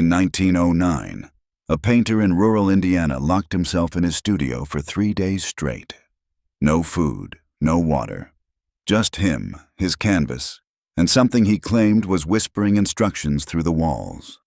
In 1909, a painter in rural Indiana locked himself in his studio for 3 days straight. No food, no water. Just him, his canvas, and something he claimed was whispering instructions through the walls.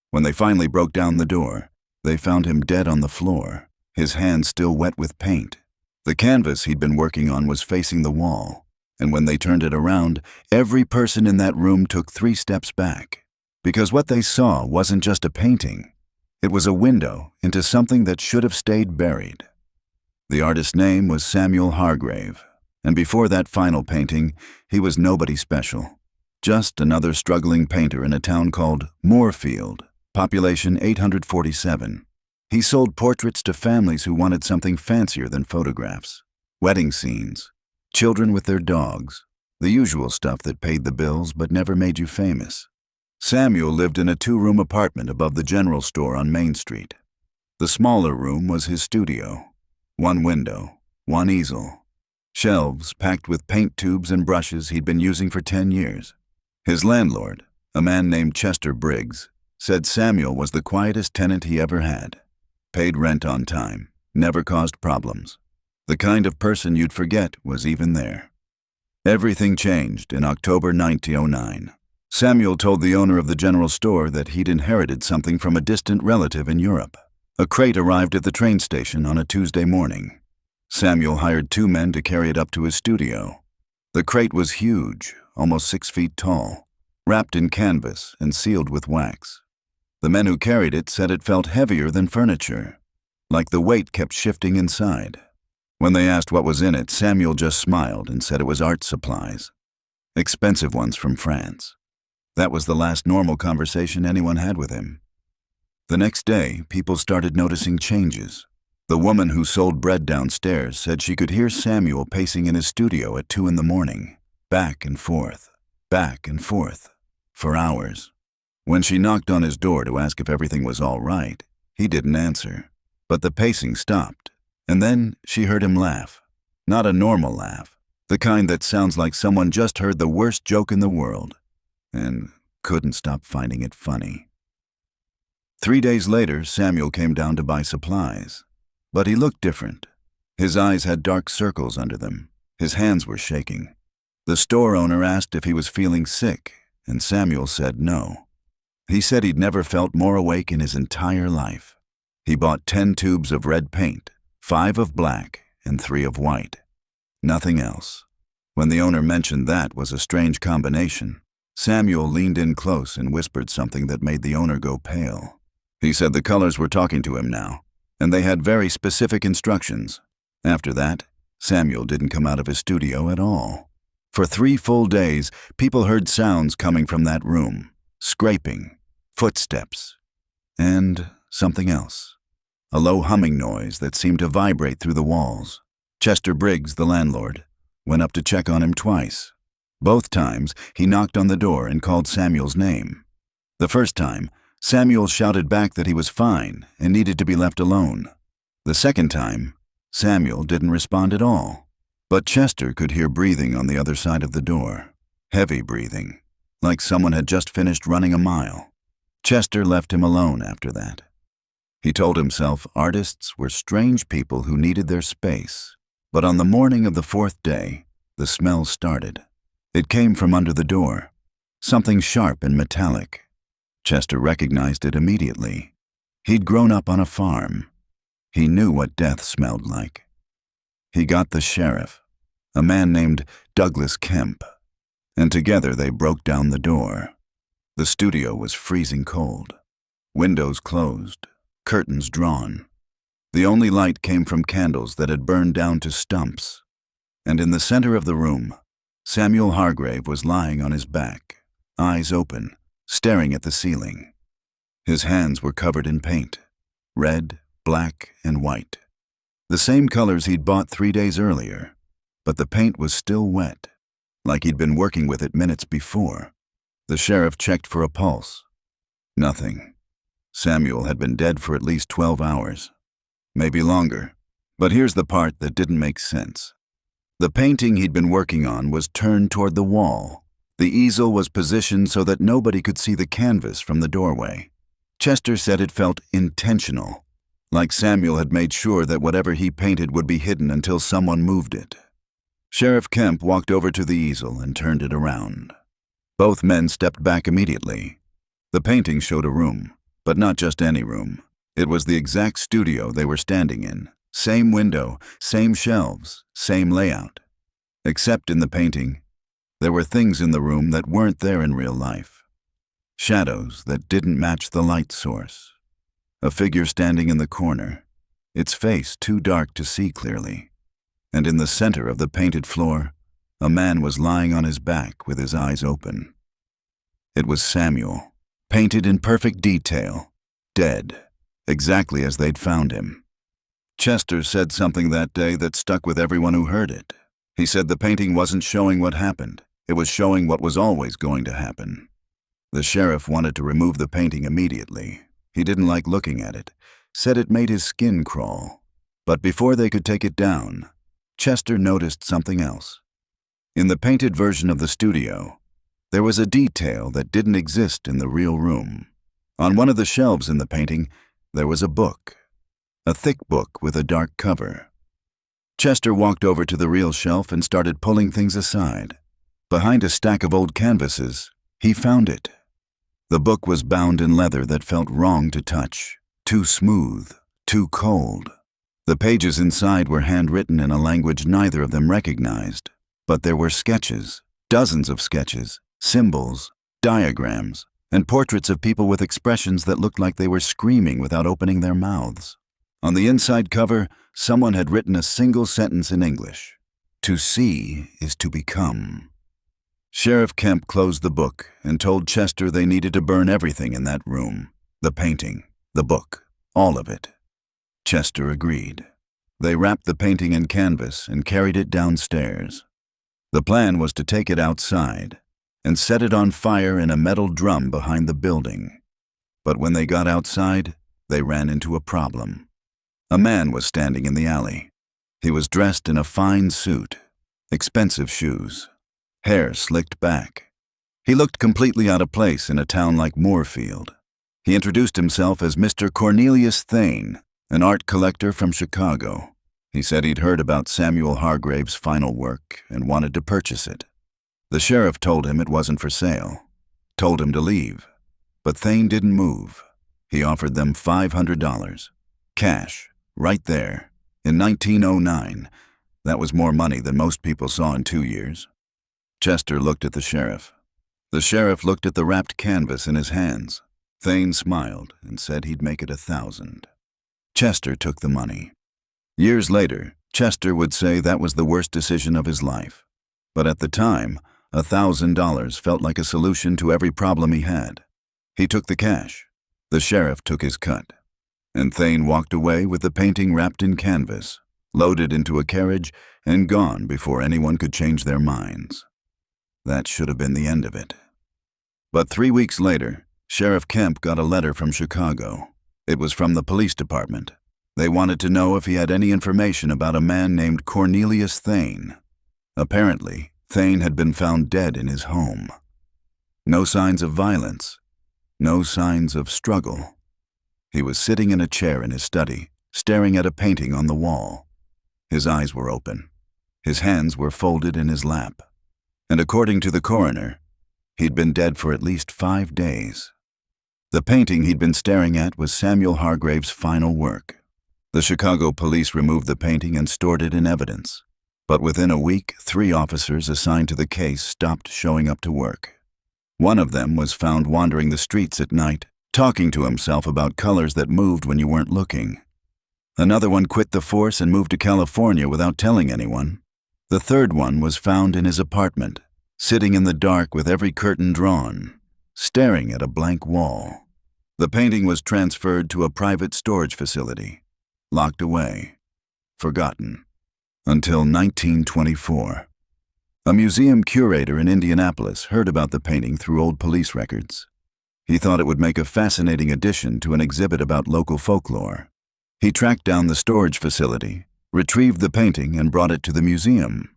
When they finally broke down the door, they found him dead on the floor, his hands still wet with paint. The canvas he'd been working on was facing the wall, and when they turned it around, every person in that room took 3 steps back, because what they saw wasn't just a painting. It was a window into something that should have stayed buried. The artist's name was Samuel Hargrave, and before that final painting, he was nobody special. Just another struggling painter in a town called Moorfield, population 847. He sold portraits to families who wanted something fancier than photographs. Wedding scenes, children with their dogs, the usual stuff that paid the bills but never made you famous. Samuel lived in a 2-room apartment above the general store on Main Street. The smaller room was his studio. 1 window, 1 easel, shelves packed with paint tubes and brushes he'd been using for 10 years. His landlord, a man named Chester Briggs, said Samuel was the quietest tenant he ever had. Paid rent on time, never caused problems. The kind of person you'd forget was even there. Everything changed in October 1909. Samuel told the owner of the general store that he'd inherited something from a distant relative in Europe. A crate arrived at the train station on a Tuesday morning. Samuel hired 2 men to carry it up to his studio. The crate was huge, almost 6 feet tall, wrapped in canvas and sealed with wax. The men who carried it said it felt heavier than furniture, like the weight kept shifting inside. When they asked what was in it, Samuel just smiled and said it was art supplies, expensive ones from France. That was the last normal conversation anyone had with him. The next day, people started noticing changes. The woman who sold bread downstairs said she could hear Samuel pacing in his studio at 2 in the morning, back and forth, for hours. When she knocked on his door to ask if everything was all right, he didn't answer. But the pacing stopped, and then she heard him laugh. Not a normal laugh, the kind that sounds like someone just heard the worst joke in the world and couldn't stop finding it funny. 3 days later, Samuel came down to buy supplies. But he looked different. His eyes had dark circles under them. His hands were shaking. The store owner asked if he was feeling sick, and Samuel said no. He said he'd never felt more awake in his entire life. He bought 10 tubes of red paint, 5 of black, and 3 of white. Nothing else. When the owner mentioned that was a strange combination, Samuel leaned in close and whispered something that made the owner go pale. He said the colors were talking to him now, and they had very specific instructions. After that, Samuel didn't come out of his studio at all. For 3 full days, people heard sounds coming from that room, scraping, footsteps, and something else. A low humming noise that seemed to vibrate through the walls. Chester Briggs, the landlord, went up to check on him twice. Both times, he knocked on the door and called Samuel's name. The first time, Samuel shouted back that he was fine and needed to be left alone. The second time, Samuel didn't respond at all. But Chester could hear breathing on the other side of the door. Heavy breathing, like someone had just finished running a mile. Chester left him alone after that. He told himself artists were strange people who needed their space. But on the morning of the 4th day, the smell started. It came from under the door, something sharp and metallic. Chester recognized it immediately. He'd grown up on a farm. He knew what death smelled like. He got the sheriff, a man named Douglas Kemp, and together they broke down the door. The studio was freezing cold. Windows closed, curtains drawn. The only light came from candles that had burned down to stumps. And in the center of the room, Samuel Hargrave was lying on his back, eyes open, staring at the ceiling. His hands were covered in paint, red, black, and white. The same colors he'd bought 3 days earlier, but the paint was still wet, like he'd been working with it minutes before. The sheriff checked for a pulse. Nothing. Samuel had been dead for at least 12 hours, maybe longer. But here's the part that didn't make sense. The painting he'd been working on was turned toward the wall. The easel was positioned so that nobody could see the canvas from the doorway. Chester said it felt intentional, like Samuel had made sure that whatever he painted would be hidden until someone moved it. Sheriff Kemp walked over to the easel and turned it around. Both men stepped back immediately. The painting showed a room, but not just any room. It was the exact studio they were standing in. Same window, same shelves, same layout. Except in the painting, there were things in the room that weren't there in real life. Shadows that didn't match the light source. A figure standing in the corner, its face too dark to see clearly. And in the center of the painted floor, a man was lying on his back with his eyes open. It was Samuel, painted in perfect detail, dead, exactly as they'd found him. Chester said something that day that stuck with everyone who heard it. He said the painting wasn't showing what happened, it was showing what was always going to happen. The sheriff wanted to remove the painting immediately. He didn't like looking at it, said it made his skin crawl. But before they could take it down, Chester noticed something else. In the painted version of the studio, there was a detail that didn't exist in the real room. On one of the shelves in the painting, there was a book. A thick book with a dark cover. Chester walked over to the real shelf and started pulling things aside. Behind a stack of old canvases, he found it. The book was bound in leather that felt wrong to touch, too smooth, too cold. The pages inside were handwritten in a language neither of them recognized, but there were sketches, dozens of sketches, symbols, diagrams, and portraits of people with expressions that looked like they were screaming without opening their mouths. On the inside cover, someone had written a single sentence in English. "To see is to become." Sheriff Kemp closed the book and told Chester they needed to burn everything in that room. The painting, the book, all of it. Chester agreed. They wrapped the painting in canvas and carried it downstairs. The plan was to take it outside and set it on fire in a metal drum behind the building. But when they got outside, they ran into a problem. A man was standing in the alley. He was dressed in a fine suit, expensive shoes, hair slicked back. He looked completely out of place in a town like Moorfield. He introduced himself as Mr. Cornelius Thane, an art collector from Chicago. He said he'd heard about Samuel Hargrave's final work and wanted to purchase it. The sheriff told him it wasn't for sale, told him to leave. But Thane didn't move. He offered them $500, cash, right there, in 1909. That was more money than most people saw in 2 years. Chester looked at the sheriff. The sheriff looked at the wrapped canvas in his hands. Thane smiled and said he'd make it $1,000. Chester took the money. Years later, Chester would say that was the worst decision of his life. But at the time, $1,000 felt like a solution to every problem he had. He took the cash. The sheriff took his cut. And Thane walked away with the painting wrapped in canvas, loaded into a carriage, and gone before anyone could change their minds. That should have been the end of it. But 3 weeks later, Sheriff Kemp got a letter from Chicago. It was from the police department. They wanted to know if he had any information about a man named Cornelius Thane. Apparently, Thane had been found dead in his home. No signs of violence. No signs of struggle. He was sitting in a chair in his study, staring at a painting on the wall. His eyes were open. His hands were folded in his lap. And according to the coroner, he'd been dead for at least 5 days. The painting he'd been staring at was Samuel Hargrave's final work. The Chicago police removed the painting and stored it in evidence. But within a week, 3 officers assigned to the case stopped showing up to work. One of them was found wandering the streets at night, talking to himself about colors that moved when you weren't looking. Another one quit the force and moved to California without telling anyone. The third one was found in his apartment, sitting in the dark with every curtain drawn, staring at a blank wall. The painting was transferred to a private storage facility, locked away, forgotten, until 1924. A museum curator in Indianapolis heard about the painting through old police records. He thought it would make a fascinating addition to an exhibit about local folklore. He tracked down the storage facility, retrieved the painting, and brought it to the museum.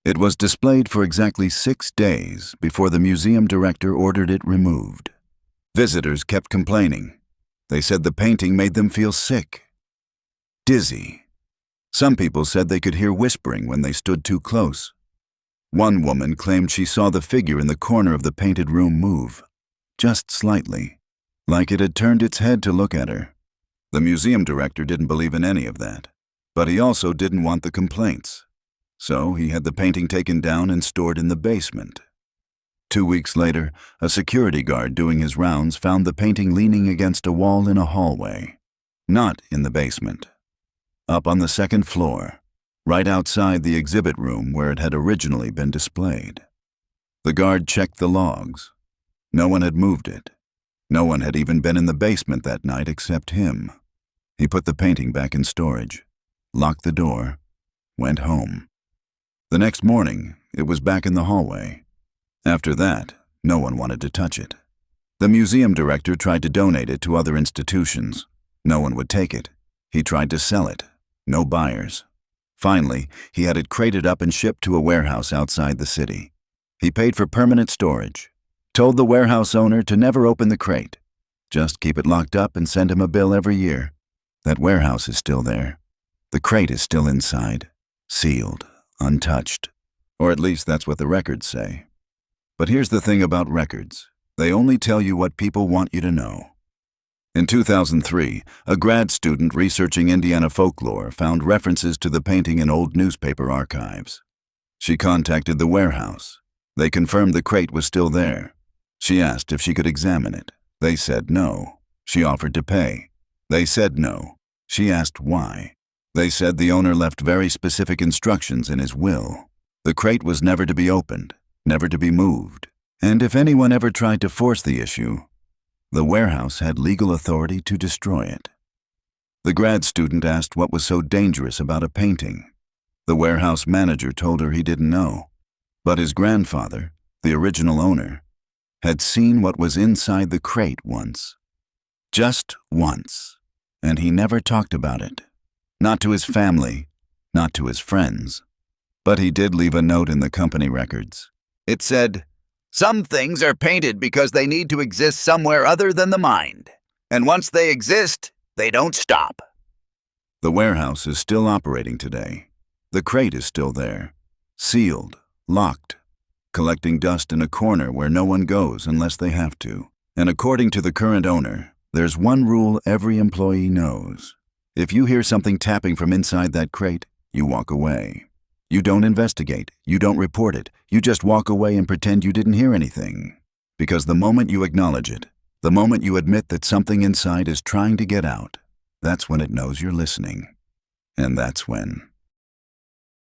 It was displayed for exactly 6 days before the museum director ordered it removed. Visitors kept complaining. They said the painting made them feel sick, dizzy. Some people said they could hear whispering when they stood too close. One woman claimed she saw the figure in the corner of the painted room move, just slightly, like it had turned its head to look at her. The museum director didn't believe in any of that, but he also didn't want the complaints. So he had the painting taken down and stored in the basement. 2 weeks later, a security guard doing his rounds found the painting leaning against a wall in a hallway, not in the basement. Up on the second floor, right outside the exhibit room where it had originally been displayed. The guard checked the logs. No one had moved it. No one had even been in the basement that night except him. He put the painting back in storage, locked the door, went home. The next morning, it was back in the hallway. After that, no one wanted to touch it. The museum director tried to donate it to other institutions. No one would take it. He tried to sell it. No buyers. Finally, he had it crated up and shipped to a warehouse outside the city. He paid for permanent storage, told the warehouse owner to never open the crate. Just keep it locked up and send him a bill every year. That warehouse is still there. The crate is still inside, sealed, untouched. Or at least that's what the records say. But here's the thing about records. They only tell you what people want you to know. In 2003, a grad student researching Indiana folklore found references to the painting in old newspaper archives. She contacted the warehouse. They confirmed the crate was still there. She asked if she could examine it. They said no. She offered to pay. They said no. She asked why. They said the owner left very specific instructions in his will. The crate was never to be opened, never to be moved, and if anyone ever tried to force the issue, the warehouse had legal authority to destroy it. The grad student asked what was so dangerous about a painting. The warehouse manager told her he didn't know, but his grandfather, the original owner, had seen what was inside the crate once. Just once, and he never talked about it. Not to his family, not to his friends. But he did leave a note in the company records. It said, "Some things are painted because they need to exist somewhere other than the mind. And once they exist, they don't stop." The warehouse is still operating today. The crate is still there, sealed, locked, collecting dust in a corner where no one goes unless they have to. And according to the current owner, there's one rule every employee knows. If you hear something tapping from inside that crate, you walk away. You don't investigate, you don't report it, you just walk away and pretend you didn't hear anything. Because the moment you acknowledge it, the moment you admit that something inside is trying to get out, that's when it knows you're listening. And that's when